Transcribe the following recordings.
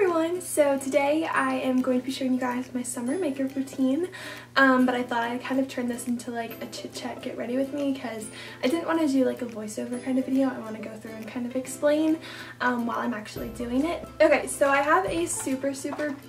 everyone! So today I am going to be showing you guys my summer makeup routine, but I thought I'd kind of turn this into like a chit chat get ready with me because I didn't want to do like a voiceover kind of video. I want to go through and kind of explain while I'm actually doing it. Okay, so I have a super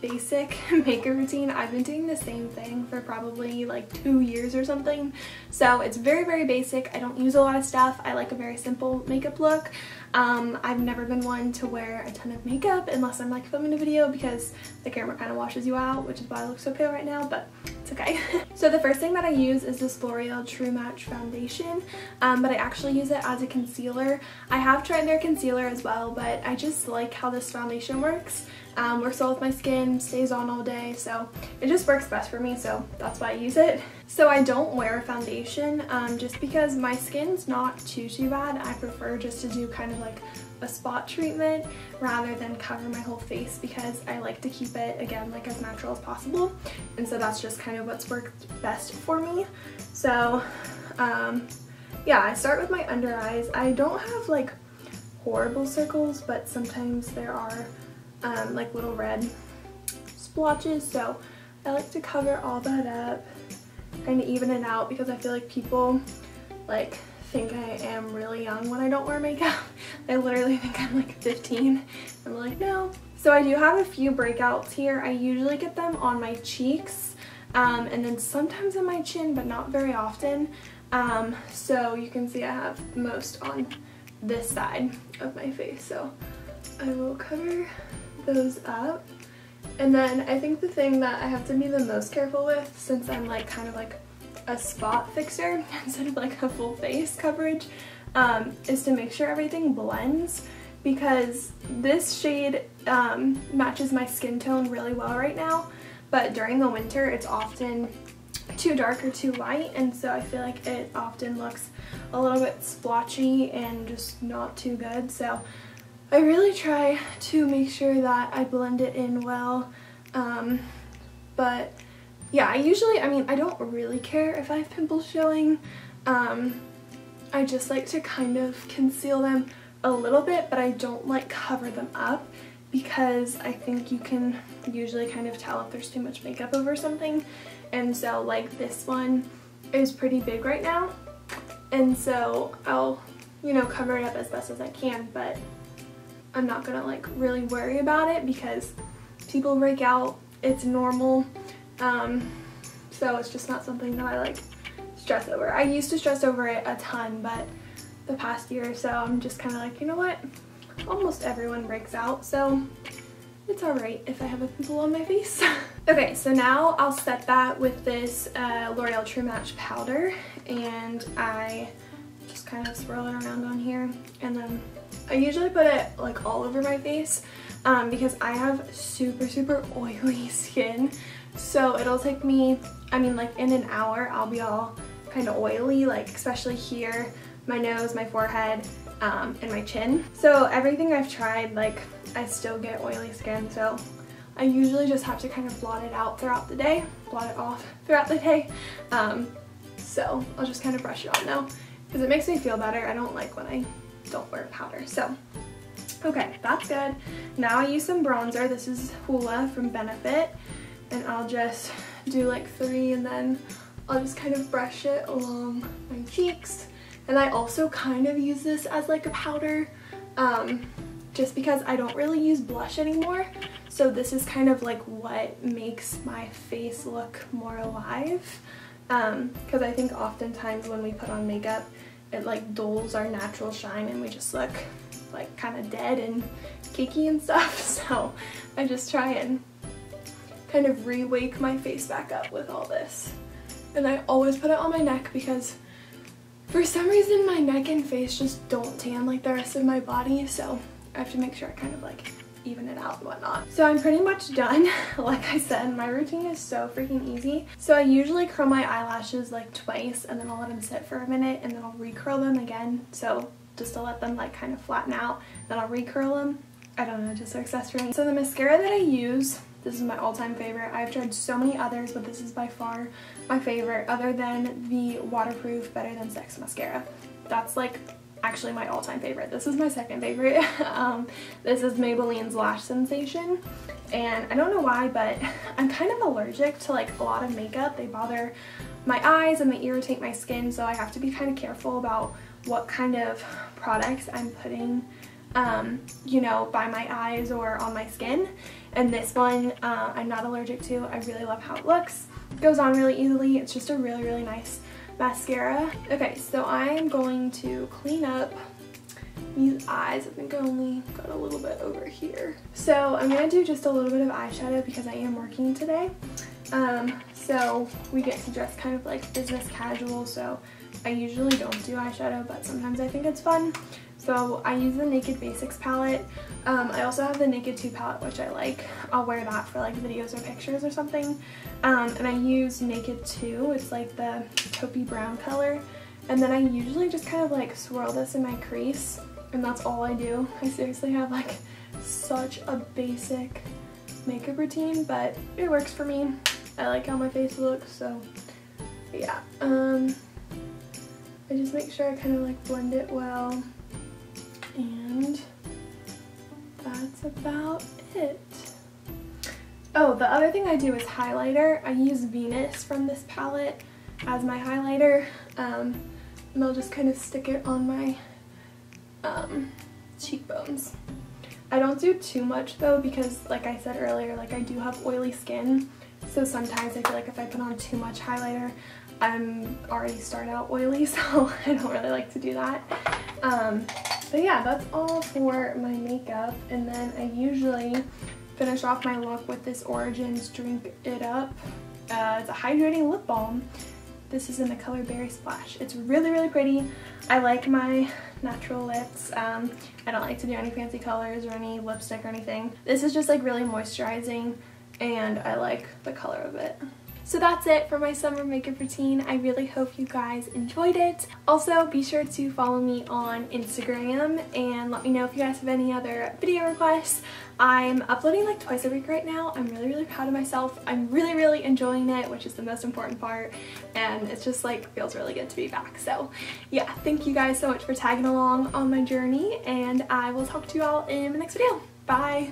basic makeup routine. I've been doing the same thing for probably like 2 years or something, so it's very basic. I don't use a lot of stuff. I like a very simple makeup look. I've never been one to wear a ton of makeup unless I'm like filming a video because the camera kind of washes you out, which is why I look so pale right now, but it's okay. So the first thing that I use is this L'Oreal True Match foundation, but I actually use it as a concealer. I have tried their concealer as well, but I just like how this foundation works. Works well with my skin, stays on all day, so it just works best for me, so that's why I use it. So I don't wear foundation just because my skin's not too bad. I prefer just to do kind of like a spot treatment rather than cover my whole face because I like to keep it, again, like as natural as possible, and so that's just kind of what's worked best for me. So yeah, I start with my under eyes. I don't have like horrible circles, but sometimes there are like little red splotches, so I like to cover all that up, kind of even it out, because I feel like people like think I am really young when I don't wear makeup. They literally think I'm like 15. I'm like, no. So I do have a few breakouts here. I usually get them on my cheeks and then sometimes on my chin, but not very often. So you can see I have most on this side of my face, so I will cover those up. And then I think the thing that I have to be the most careful with, since I'm like kind of like a spot fixer instead of like a full face coverage, is to make sure everything blends, because this shade matches my skin tone really well right now, but during the winter it's often too dark or too light, and so I feel like it often looks a little bit splotchy and just not too good. So I really try to make sure that I blend it in well, but yeah, I mean, I don't really care if I have pimples showing. I just like to kind of conceal them a little bit, but I don't like cover them up because I think you can usually kind of tell if there's too much makeup over something. And so like this one is pretty big right now, and so I'll, you know, cover it up as best as I can, but I'm not gonna like really worry about it because people break out, it's normal. So it's just not something that I like stress over. I used to stress over it a ton, but the past year or so I'm just kind of like, you know what, almost everyone breaks out, so it's alright if I have a pimple on my face. Okay, so now I'll set that with this L'Oreal True Match powder, and I just kind of swirl it around on here, and then I usually put it like all over my face because I have super oily skin, so it'll take me, I mean, like in an hour I'll be all kind of oily, like especially here, my nose, my forehead, and my chin. So everything I've tried, like I still get oily skin, so I usually just have to kind of blot it out throughout the day, blot it off throughout the day. So I'll just kind of brush it on now because it makes me feel better. I don't like when I don't wear powder. So okay, that's good. Now I use some bronzer. This is Hoola from Benefit, and I'll just do like 3, and then I'll just kind of brush it along my cheeks. And I also kind of use this as like a powder just because I don't really use blush anymore, so this is kind of like what makes my face look more alive, because I think oftentimes when we put on makeup it like dulls our natural shine and we just look like kind of dead and cakey and stuff. So I just try and kind of re-wake my face back up with all this. And I always put it on my neck because for some reason my neck and face just don't tan like the rest of my body, so I have to make sure I kind of like even it out and whatnot. So I'm pretty much done. Like I said, my routine is so freaking easy. So I usually curl my eyelashes like twice, and then I'll let them sit for a minute, and then I'll recurl them again, so just to let them like kind of flatten out, then I'll recurl them. I don't know, it just works best for me. So the mascara that I use, this is my all-time favorite. I've tried so many others, but this is by far my favorite, other than the waterproof Better Than Sex mascara. That's like actually my all-time favorite. This is my second favorite. This is Maybelline's Lash Sensation, and I don't know why, but I'm kind of allergic to like a lot of makeup. They bother my eyes and they irritate my skin, so I have to be kind of careful about what kind of products I'm putting you know, by my eyes or on my skin. And this one I'm not allergic to. I really love how it looks. It goes on really easily. It's just a really, really nice mascara. Okay, so I'm going to clean up these eyes. I think I only got a little bit over here. So I'm going to do just a little bit of eyeshadow because I am working today. So we get to dress kind of like business casual, so I usually don't do eyeshadow, but sometimes I think it's fun. So I use the Naked Basics palette. I also have the Naked 2 palette, which I like. I'll wear that for like videos or pictures or something. And I use Naked 2. It's like the taupey brown color. And then I usually just kind of like swirl this in my crease, and that's all I do. I seriously have like such a basic makeup routine, but it works for me. I like how my face looks, so yeah. I just make sure I kind of like blend it well, and that's about it. Oh, the other thing I do is highlighter. I use Venus from this palette as my highlighter, and I'll just kind of stick it on my cheekbones. I don't do too much though, because like I said earlier, like I do have oily skin, so sometimes I feel like if I put on too much highlighter, I'm already start out oily, so I don't really like to do that. But yeah, that's all for my makeup, and then I usually finish off my look with this Origins Drink It Up. It's a hydrating lip balm. This is in the color Berry Splash. It's really, really pretty. I like my natural lips. I don't like to do any fancy colors or any lipstick or anything. This is just like really moisturizing, and I like the color of it. So that's it for my summer makeup routine. I really hope you guys enjoyed it. Also, be sure to follow me on Instagram and let me know if you guys have any other video requests. I'm uploading like twice a week right now. I'm really, really proud of myself. I'm really, really enjoying it, which is the most important part, and it's just like feels really good to be back. So yeah, thank you guys so much for tagging along on my journey, and I will talk to you all in the next video. Bye!